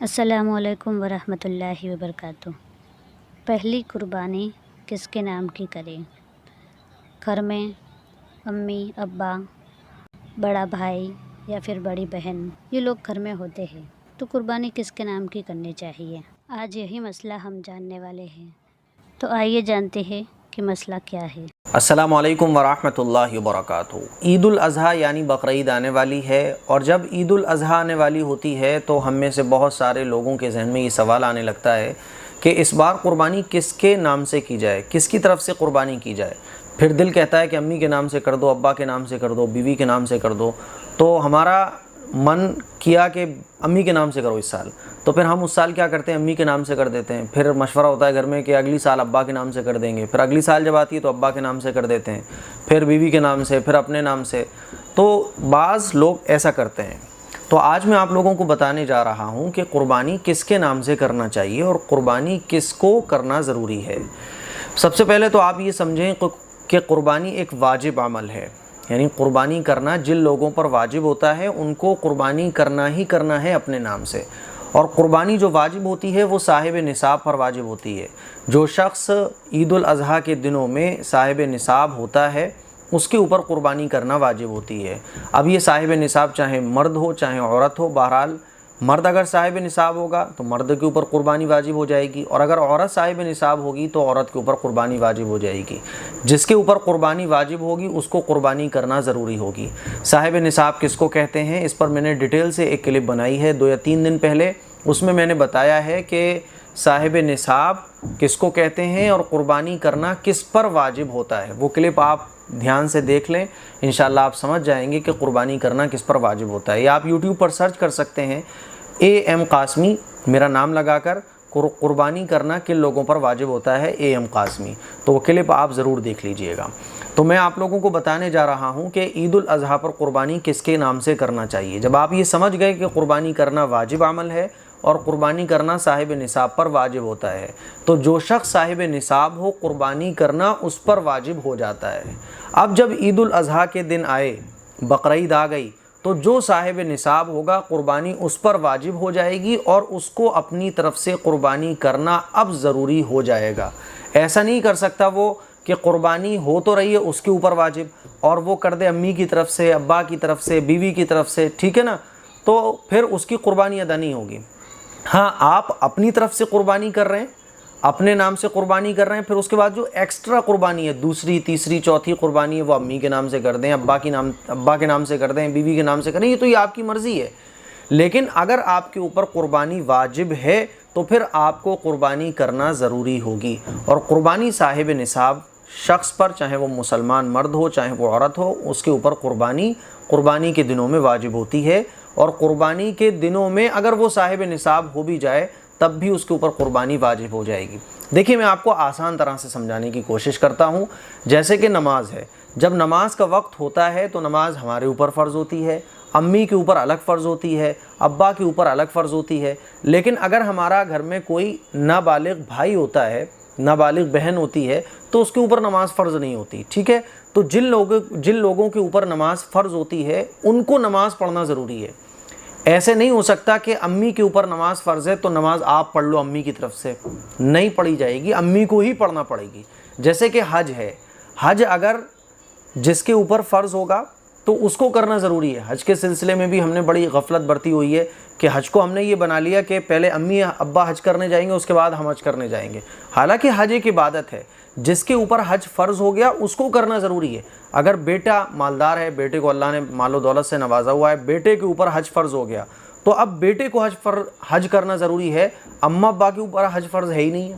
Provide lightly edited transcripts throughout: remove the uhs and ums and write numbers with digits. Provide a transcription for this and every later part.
السلام علیکم ورحمۃ اللہ وبرکاتہ۔ پہلی قربانی کس کے نام کی کریں؟ گھر میں امی، ابا، بڑا بھائی یا پھر بڑی بہن، یہ لوگ گھر میں ہوتے ہیں، تو قربانی کس کے نام کی کرنی چاہیے؟ آج یہی مسئلہ ہم جاننے والے ہیں، تو آئیے جانتے ہیں کہ مسئلہ کیا ہے۔ السلام علیکم ورحمۃ اللہ وبرکاتہ۔ عید الاضحیٰ یعنی بقرعید آنے والی ہے، اور جب عید الاضحیٰ آنے والی ہوتی ہے تو ہم میں سے بہت سارے لوگوں کے ذہن میں یہ سوال آنے لگتا ہے کہ اس بار قربانی کس کے نام سے کی جائے، کس کی طرف سے قربانی کی جائے۔ پھر دل کہتا ہے کہ امی کے نام سے کر دو، ابا کے نام سے کر دو، بیوی کے نام سے کر دو، تو ہمارا من کیا کہ امی کے نام سے کرو اس سال، تو پھر ہم اس سال کیا کرتے ہیں، امی کے نام سے کر دیتے ہیں۔ پھر مشورہ ہوتا ہے گھر میں کہ اگلی سال ابا کے نام سے کر دیں گے، پھر اگلی سال جب آتی ہے تو ابا کے نام سے کر دیتے ہیں، پھر بیوی کے نام سے، پھر اپنے نام سے۔ تو بعض لوگ ایسا کرتے ہیں۔ تو آج میں آپ لوگوں کو بتانے جا رہا ہوں کہ قربانی کس کے نام سے کرنا چاہیے اور قربانی کس کو کرنا ضروری ہے۔ سب سے پہلے تو آپ یہ سمجھیں کہ قربانی ایک واجب عمل ہے، یعنی قربانی کرنا جن لوگوں پر واجب ہوتا ہے ان کو قربانی کرنا ہی کرنا ہے اپنے نام سے۔ اور قربانی جو واجب ہوتی ہے وہ صاحب نصاب پر واجب ہوتی ہے۔ جو شخص عید الاضحیٰ کے دنوں میں صاحب نصاب ہوتا ہے اس کے اوپر قربانی کرنا واجب ہوتی ہے۔ اب یہ صاحب نصاب چاہے مرد ہو چاہے عورت ہو، بہرحال مرد اگر صاحب نصاب ہوگا تو مرد کے اوپر قربانی واجب ہو جائے گی، اور اگر عورت صاحب نصاب ہوگی تو عورت کے اوپر قربانی واجب ہو جائے گی۔ جس کے اوپر قربانی واجب ہوگی اس کو قربانی کرنا ضروری ہوگی۔ صاحب نصاب کس کو کہتے ہیں، اس پر میں نے ڈیٹیل سے ایک کلپ بنائی ہے 2 یا 3 دن پہلے، اس میں نے بتایا ہے کہ صاحب نصاب کس کو کہتے ہیں اور قربانی کرنا کس پر واجب ہوتا ہے۔ وہ کلپ آپ دھیان سے دیکھ لیں، انشاءاللہ آپ سمجھ جائیں گے کہ قربانی کرنا کس پر واجب ہوتا ہے۔ یا آپ یوٹیوب پر سرچ کر سکتے ہیں AM قاسمی، میرا نام لگا کر، قربانی کرنا کن لوگوں پر واجب ہوتا ہے AM قاسمی، تو وہ کلپ آپ ضرور دیکھ لیجئے گا۔ تو میں آپ لوگوں کو بتانے جا رہا ہوں کہ عید الاضحیٰ پر قربانی کس کے نام سے کرنا چاہیے۔ جب آپ یہ سمجھ گئے کہ قربانی کرنا واجب عمل ہے اور قربانی کرنا صاحب نصاب پر واجب ہوتا ہے، تو جو شخص صاحب نصاب ہو قربانی کرنا اس پر واجب ہو جاتا ہے۔ اب جب عید الاضحیٰ کے دن آئے، بقرعید آ گئی، تو جو صاحب نصاب ہوگا قربانی اس پر واجب ہو جائے گی اور اس کو اپنی طرف سے قربانی کرنا اب ضروری ہو جائے گا۔ ایسا نہیں کر سکتا وہ کہ قربانی ہو تو رہی ہے اس کے اوپر واجب اور وہ کر دے امی کی طرف سے، ابا کی طرف سے، بیوی کی طرف سے، ٹھیک ہے نا، تو پھر اس کی قربانی ادا نہیں ہوگی۔ ہاں، آپ اپنی طرف سے قربانی کر رہے ہیں، اپنے نام سے قربانی کر رہے ہیں، پھر اس کے بعد جو ایکسٹرا قربانی ہے، دوسری، تیسری، چوتھی قربانی ہے، وہ امی کے نام سے کر دیں، ابا کے نام سے کر دیں، بیوی کے نام سے کریں، یہ آپ کی مرضی ہے۔ لیکن اگر آپ کے اوپر قربانی واجب ہے تو پھر آپ کو قربانی کرنا ضروری ہوگی، اور قربانی صاحب نصاب شخص پر، چاہے وہ مسلمان مرد ہو چاہے وہ عورت ہو، اس کے اوپر قربانی کے دنوں میں واجب ہوتی ہے، اور قربانی کے دنوں میں اگر وہ صاحب نصاب ہو بھی جائے تب بھی اس کے اوپر قربانی واجب ہو جائے گی۔ دیکھیے، میں آپ کو آسان طرح سے سمجھانے کی کوشش کرتا ہوں۔ جیسے کہ نماز ہے، جب نماز کا وقت ہوتا ہے تو نماز ہمارے اوپر فرض ہوتی ہے، امی کے اوپر الگ فرض ہوتی ہے، ابا کے اوپر الگ فرض ہوتی ہے۔ لیکن اگر ہمارا گھر میں کوئی نابالغ بھائی ہوتا ہے، نابالغ بہن ہوتی ہے، تو اس کے اوپر نماز فرض نہیں ہوتی، ٹھیک ہے۔ تو جن لوگوں کے اوپر نماز فرض ہوتی ہے ان کو نماز پڑھنا ضروری ہے۔ ایسے نہیں ہو سکتا کہ امی کے اوپر نماز فرض ہے تو نماز آپ پڑھ لو امی کی طرف سے، نہیں پڑھی جائے گی، امی کو ہی پڑھنا پڑے گی۔ جیسے کہ حج ہے، حج اگر جس کے اوپر فرض ہوگا تو اس کو کرنا ضروری ہے۔ حج کے سلسلے میں بھی ہم نے بڑی غفلت برتی ہوئی ہے کہ حج کو ہم نے یہ بنا لیا کہ پہلے امی ابا حج کرنے جائیں گے اس کے بعد ہم حج کرنے جائیں گے، حالانکہ حج ایک عبادت ہے۔ جس کے اوپر حج فرض ہو گیا اس کو کرنا ضروری ہے۔ اگر بیٹا مالدار ہے، بیٹے کو اللہ نے مال و دولت سے نوازا ہوا ہے، بیٹے کے اوپر حج فرض ہو گیا، تو اب بیٹے کو حج کرنا ضروری ہے، اماں ابا کے اوپر حج فرض ہے ہی نہیں ہے،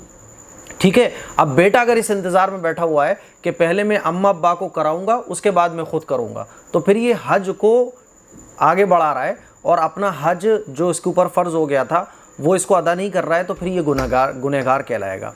ٹھیک ہے۔ اب بیٹا اگر اس انتظار میں بیٹھا ہوا ہے کہ پہلے میں اماں ابا کو کراؤں گا اس کے بعد میں خود کروں گا، تو پھر یہ حج کو آگے بڑھا رہا ہے اور اپنا حج جو اس کے اوپر فرض ہو گیا تھا وہ اس کو ادا نہیں کر رہا ہے، تو پھر یہ گنہگار کہلائے گا۔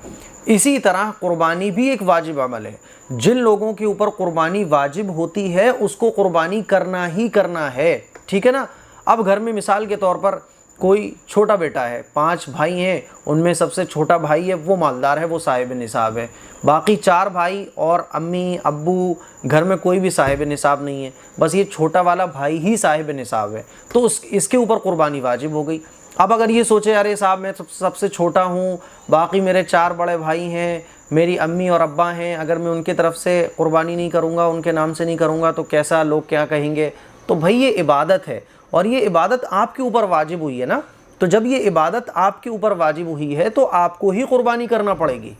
اسی طرح قربانی بھی ایک واجب عمل ہے۔ جن لوگوں کے اوپر قربانی واجب ہوتی ہے اس کو قربانی کرنا ہی کرنا ہے، ٹھیک ہے نا۔ اب گھر میں مثال کے طور پر کوئی چھوٹا بیٹا ہے، 5 بھائی ہیں، ان میں سب سے چھوٹا بھائی ہے وہ مالدار ہے، وہ صاحب نصاب ہے، باقی 4 بھائی اور امی ابو گھر میں کوئی بھی صاحب نصاب نہیں ہے، بس یہ چھوٹا والا بھائی ہی صاحب نصاب ہے، تو اس کے اوپر قربانی واجب ہو گئی۔ اب اگر یہ سوچے ارے صاحب میں سب سے چھوٹا ہوں، باقی میرے 4 بڑے بھائی ہیں، میری امی اور ابا ہیں، اگر میں ان کی طرف سے قربانی نہیں کروں گا، ان کے نام سے نہیں کروں گا تو کیسا لوگ کیا کہیں گے؟ تو بھائی یہ عبادت ہے، اور یہ عبادت آپ کے اوپر واجب ہوئی ہے نا، تو جب یہ عبادت آپ کے اوپر واجب ہوئی ہے تو آپ کو ہی قربانی کرنا پڑے گی،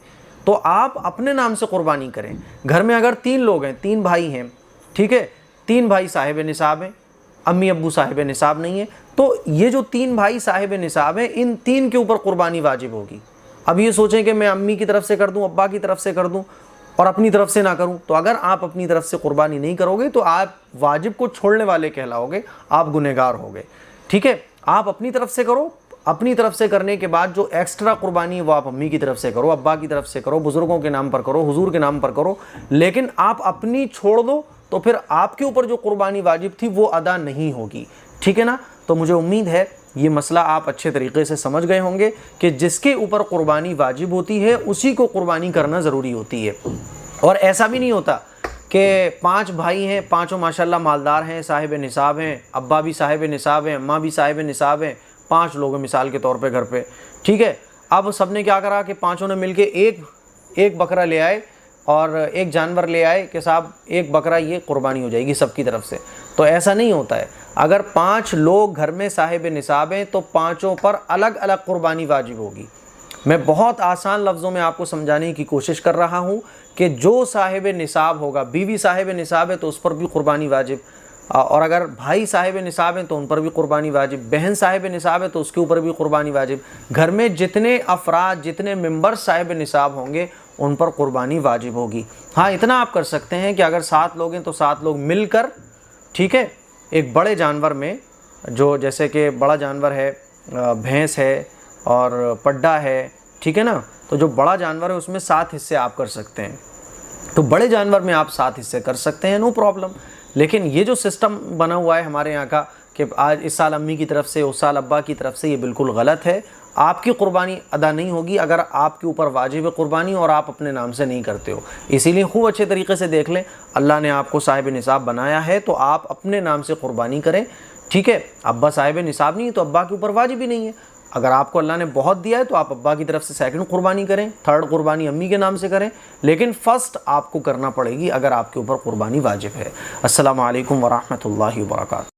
تو آپ اپنے نام سے قربانی کریں۔ گھر میں اگر 3 لوگ ہیں، 3 بھائی ہیں، ٹھیک ہے، 3 بھائی صاحب نصاب ہیں، امی ابو صاحب نصاب نہیں ہیں، تو یہ جو 3 بھائی صاحب نصاب ہیں، ان 3 کے اوپر قربانی واجب ہوگی۔ اب یہ سوچیں کہ میں امی کی طرف سے کر دوں، ابا کی طرف سے کر دوں اور اپنی طرف سے نہ کروں، تو اگر آپ اپنی طرف سے قربانی نہیں کرو گے تو آپ واجب کو چھوڑنے والے کہلاؤ گے، آپ گنہگار ہو گے، ٹھیک ہے۔ آپ اپنی طرف سے کرو، اپنی طرف سے کرنے کے بعد جو ایکسٹرا قربانی ہے وہ آپ امی کی طرف سے کرو، ابا کی طرف سے کرو، بزرگوں کے نام پر کرو، حضور کے نام پر کرو، لیکن آپ اپنی چھوڑ دو تو پھر آپ کے اوپر جو قربانی واجب تھی وہ ادا نہیں ہوگی، ٹھیک ہے نا۔ تو مجھے امید ہے یہ مسئلہ آپ اچھے طریقے سے سمجھ گئے ہوں گے کہ جس کے اوپر قربانی واجب ہوتی ہے اسی کو قربانی کرنا ضروری ہوتی ہے، اور ایسا بھی نہیں ہوتا کہ 5 بھائی ہیں، پانچوں ماشاءاللہ مالدار ہیں، صاحب نصاب ہیں، ابا بھی صاحب نصاب ہیں، اماں بھی صاحب نصاب ہیں، 5 لوگ ہیں مثال کے طور پہ گھر پہ، ٹھیک ہے۔ اب سب نے کیا کرا کہ پانچوں نے مل کے ایک بکرا لے آئے اور ایک جانور لے آئے کہ صاحب ایک بکرا یہ قربانی ہو جائے گی سب کی طرف سے، تو ایسا نہیں ہوتا ہے۔ اگر 5 لوگ گھر میں صاحب نصاب ہیں تو 5 پر الگ الگ قربانی واجب ہوگی۔ میں بہت آسان لفظوں میں آپ کو سمجھانے کی کوشش کر رہا ہوں کہ جو صاحب نصاب ہوگا، بیوی صاحب نصاب ہے تو اس پر بھی قربانی واجب، اور اگر بھائی صاحب نصاب ہیں تو ان پر بھی قربانی واجب، بہن صاحب نصاب ہے تو اس کے اوپر بھی قربانی واجب، گھر میں جتنے افراد، جتنے ممبر صاحب نصاب ہوں گے ان پر قربانی واجب ہوگی۔ ہاں اتنا آپ کر سکتے ہیں کہ اگر 7 لوگ ہیں تو 7 لوگ مل کر، ٹھیک ہے، ایک بڑے جانور میں، جو جیسے کہ بڑا جانور ہے بھینس ہے اور پڈا ہے، ٹھیک ہے نا، تو جو بڑا جانور ہے اس میں 7 حصے آپ کر سکتے ہیں، تو بڑے جانور میں آپ 7 حصے کر سکتے ہیں، نو پرابلم۔ لیکن یہ جو سسٹم بنا ہوا ہے ہمارے یہاں کا کہ آج اس سال امی کی طرف سے اس سال ابا کی طرف سے، یہ بالکل غلط ہے۔ آپ کی قربانی ادا نہیں ہوگی اگر آپ کے اوپر واجب قربانی اور آپ اپنے نام سے نہیں کرتے ہو، اسی لیے خوب اچھے طریقے سے دیکھ لیں، اللہ نے آپ کو صاحب نصاب بنایا ہے تو آپ اپنے نام سے قربانی کریں، ٹھیک ہے۔ ابا صاحب نصاب نہیں ہے تو ابا کے اوپر واجب ہی نہیں ہے، اگر آپ کو اللہ نے بہت دیا ہے تو آپ ابا کی طرف سے 2nd قربانی کریں، 3rd قربانی امی کے نام سے کریں، لیکن فرسٹ آپ کو کرنا پڑے گی اگر آپ کے اوپر قربانی واجب ہے۔ السلام علیکم ورحمۃ اللہ وبرکاتہ۔